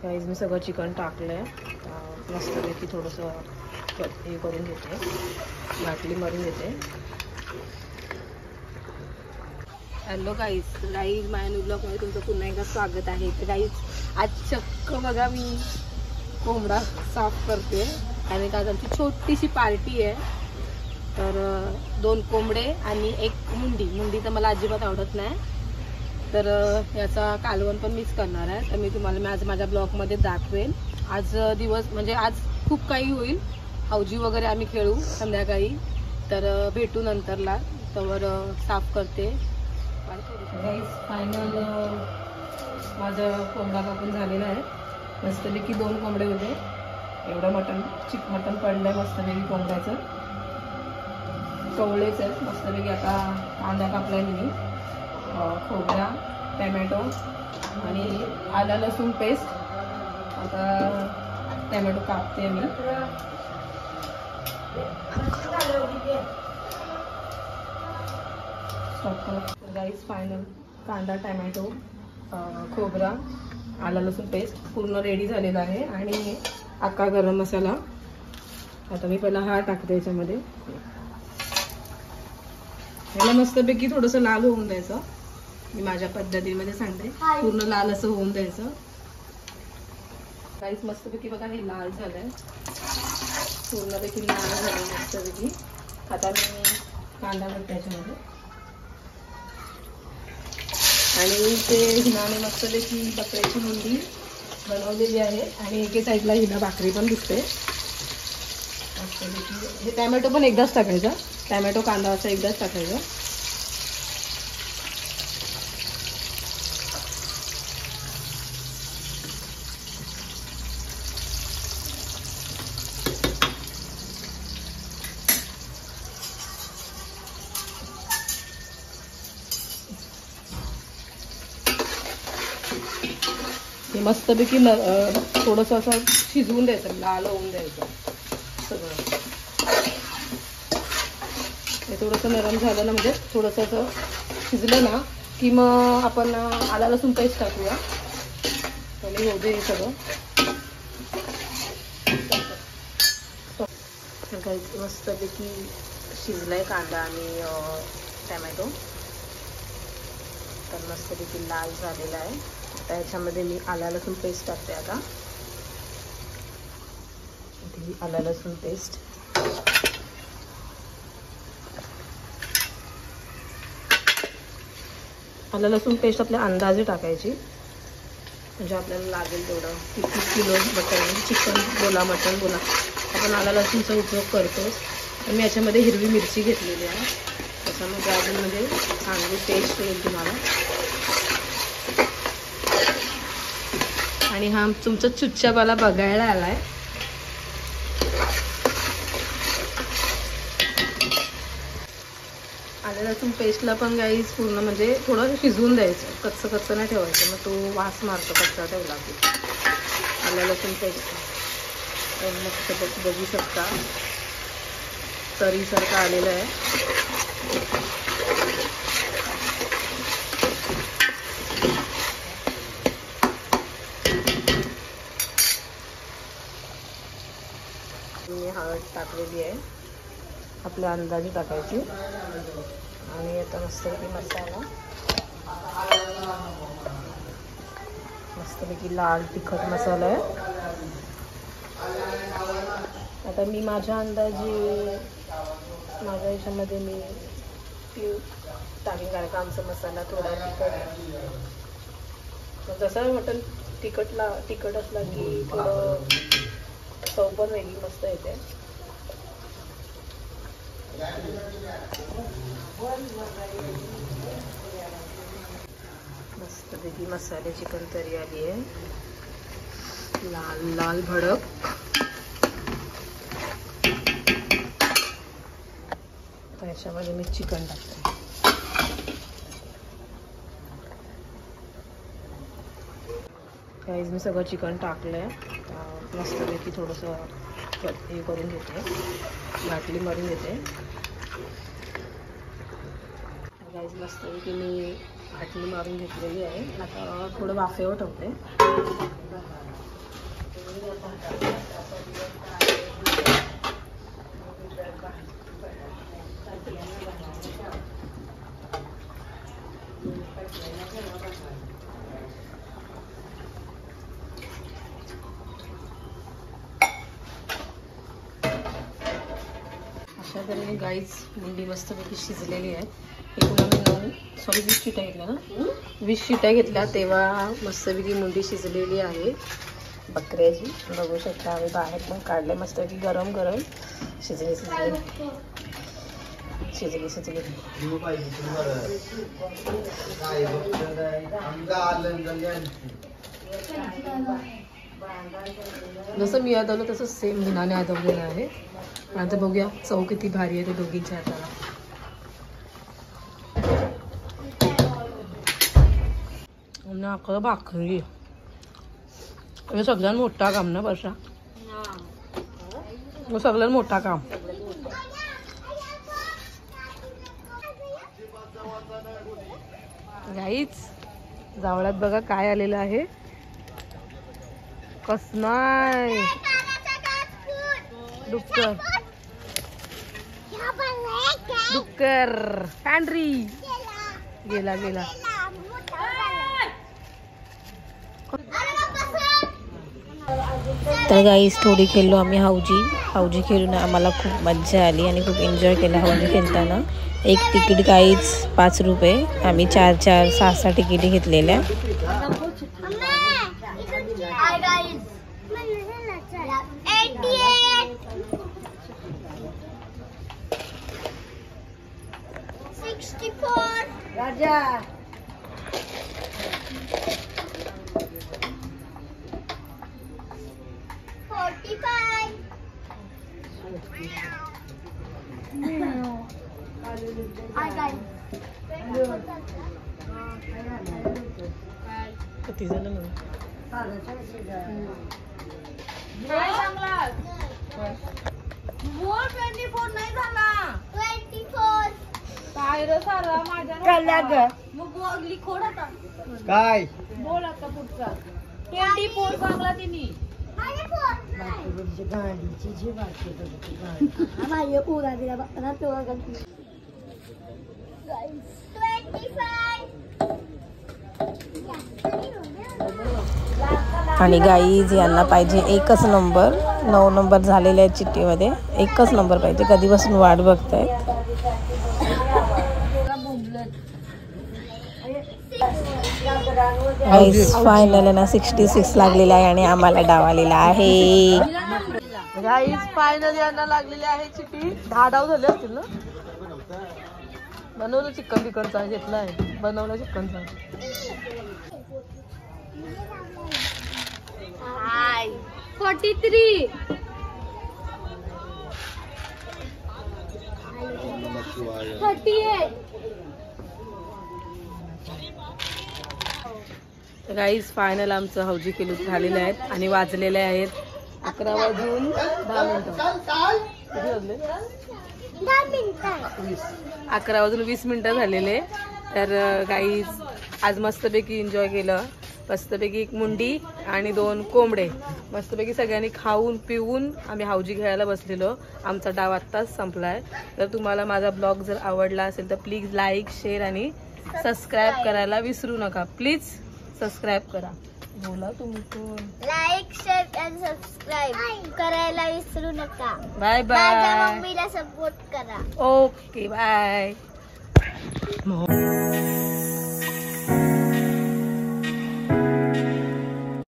Guys मी सगळं chicken टाकलं आहे. मस्तपैकी थोडंसं हे करून घेते, घाटली मारून घेते. हॅलो गाईज माझ्या न्यू ब्लॉगमध्ये तुमचं पुन्हा एकदा स्वागत आहे. तर गाईज आज चक्क बघा मी कोंबडा साफ करते आणि आज आमची छोटीशी पार्टी आहे. तर 2 कोंबडे आणि 1 मुंडी तर मला अजिबात आवडत नाही. तर याचा कालवण पण मीच करणार आहे. तर मी तुम्हाला आज माझ्या ब्लॉगमध्ये दाखवेन. आज दिवस म्हणजे आज खूप काही होईल. हौजी वगैरे आम्ही खेळू संध्याकाळी. तर भेटू नंतरला. तर साफ करते. फायनल माझं कोंबडा कापून झालेला आहे. मस्तपैकी 2 कोंबडे होते. एवढं मटण पडलं आहे मस्तपैकी कोंबड्याचं. कवळेच आहेत मस्तपैकी. आता कांदा कापलाय मी, खोबरा, टमॅटो आणि आला लसूण पेस्ट. आता टमॅटो कापते मी. गाईस फायनल कांदा, टमॅटो, खोबरा, आला लसूण पेस्ट पूर्ण रेडी झालेला आहे. आणि अख्खा गरम मसाला. आता मी पहिला हा टाकते याच्यामध्ये. याला मस्तपैकी थोडंसं लाल होऊन द्यायचं. मी माझ्या पद्धतीमध्ये सांगते. पूर्ण लाल असं होऊन द्यायचं. काहीच मस्तपैकी बघा हे लाल झालंय. पूर्णपैकी लाल झालं मस्तपैकी. आता मी कांदा घालते याच्यामध्ये. आणि ते हिनाने मस्तपैकी बकऱ्याची मुंडी बनवलेली आहे. आणि एके साईडला हिना भाकरी पण दिसते मस्तपैकी. हे टॅमॅटो पण एकदाच टाकायचा. टॅमॅटो कांदा असं एकदाच टाकायचं. हे मस्तपैकी थोडंसं असं शिजवून द्यायचं, लाल होऊन द्यायचं सगळं. हे थोडंसं नरम झालं ना, म्हणजे थोडंसं असं शिजलं ना की मग आपण आला लसूण पेस्ट टाकूया. आणि होऊ दे हे सगळं. काही मस्तपैकी शिजलाय कांदा आणि टमॅटो. तर मस्तपैकी लाल झालेला आहे. आता याच्यामध्ये मी आला लसूण पेस्ट टाकते. आता आला लसूण पेस्ट. आला लसूण पेस्ट आपल्या अंदाजे टाकायची, म्हणजे आपल्याला लागेल तेवढं. किती किलो मटण, चिकन बोला मटण बोला, आपण आला लसूणचा उपयोग करतोच. तर मी याच्यामध्ये हिरवी मिरची घेतलेली आहे. त्याच्यामध्ये अजून म्हणजे चांगली टेस्ट येईल तुम्हाला. आणि हा तुमचा चुच्चावाला बघायला आलाय. आलं लसूण पेस्टला पण गाईस पूर्ण म्हणजे थोडं शिजवून द्यायचं. कच्चं नाही ठेवायचं, मग तो वास मारतो कच्चा ठेवला की. आलं लसूण पेस्ट मस्त बघू शकता तरीसारखं आलेलं आहे. मी हळद टाकलेली आहे, आपल्या अंदाजे टाकायची. आणि आता मस्तपैकी मसाला, मस्तपैकी लाल तिखट मसाला आहे. आता मी माझ्या अंदाजे माझ्या याच्यामध्ये मी टाकेन, कारण का आमचा मसाला थोडा तिखट, जसं मटण तिखट असला की थोडं चव पण वेगळी मस्त येते. मस्तपैकी मसाले चिकन तरी आली आहे, लाल लाल भडक. त्याच्यामध्ये मी चिकन टाकते. गाईज मी सगळं चिकन टाकलंय. मस्तपैकी थोडंसं हे करून घेते, घाटली मारून घेते. गाईज मस्तपैकी मी घाटली मारून घेतलेली आहे. आता थोडं वाफेवर ठेवते. अशा तऱ्हेने गाईच मुंडी मस्तपैकी शिजलेली आहे. एकूण आम्ही 20 शिट्या घेतल्या ना, 20 शिट्या घेतल्या तेव्हा मस्तपैकी मुंडी शिजलेली आहे बकऱ्याची. बघू शकता आम्ही बाहेर पण काढले मस्तपैकी गरम गरम शिजली. जसं मी आदवलं तसं सेम हिनाने आदवलेलं आहे. आता बघूया चव किती भारी आहे ते दोघींच्या हाताला. भाकरी हे सगळ्यात मोठा काम ना वर्षा, सगळ्यात मोठा काम. गाईच जावळात बघा काय आलेलं आहे. कसनाय डुक्कर डुक्कर पॅन्ड्री गेला. तर गाईस थोडी खेळलो आम्ही हाऊजी खेळून आम्हाला खूप मज्जा आली आणि खूप एन्जॉय केला हाऊजी खेळताना. एक तिकीट गाईज 5 रुपये. आम्ही 4-4, 6-6 तिकिटी घेतलेल्या. राजा किती झालं मग? नाही झाला 24 काय रे सारा माझ्या मग लिखोड आता काय बोल आता पुढचा 24 सांगला तिने. गाडीची जी आणि गाईज यांना पाहिजे एकच नंबर. 9 नंबर झालेले आहेत चिठ्ठीमध्ये. एकच नंबर पाहिजे. कधीपासून वाट बघतायत. गाईज फायनल ना 66 लागलेला आहे आणि आम्हाला डाव आलेला आहे. गाईज फायनल यांना लागलेली आहे चिठ्ठी. 10 डाव झाले असतील ना. बनवलं चिकन बिकनचा घेतलाय. बनवलं चिकनचा. 43 38. गाईज फायनल आमचं हौजी किलो झालेलं आहेत आणि वाजलेले आहेत 11 वाजून 10 मिनिटं. 11 वाजून 20 मिनिटं झालेले. तर गाईज आज मस्तपैकी एन्जॉय केलं. मस्तपैकी 1 मुंडी आणि 2 कोंबडे मस्तपैकी सगळ्यांनी खाऊन पिऊन आम्ही हौजी खेळायला बसलेलो. आमचा डाव आत्ताच संपलाय. तर तुम्हाला माझा ब्लॉग जर आवडला असेल तर प्लीज लाईक, शेअर आणि सबस्क्राईब करायला विसरू नका. प्लीज सबस्क्राईब करा. बोला तुम्ही कोण. लाईक, शेअर आणि सबस्क्राईब करायला विसरू नका. Bye bye. मम्मीला सपोर्ट करा. Okay bye.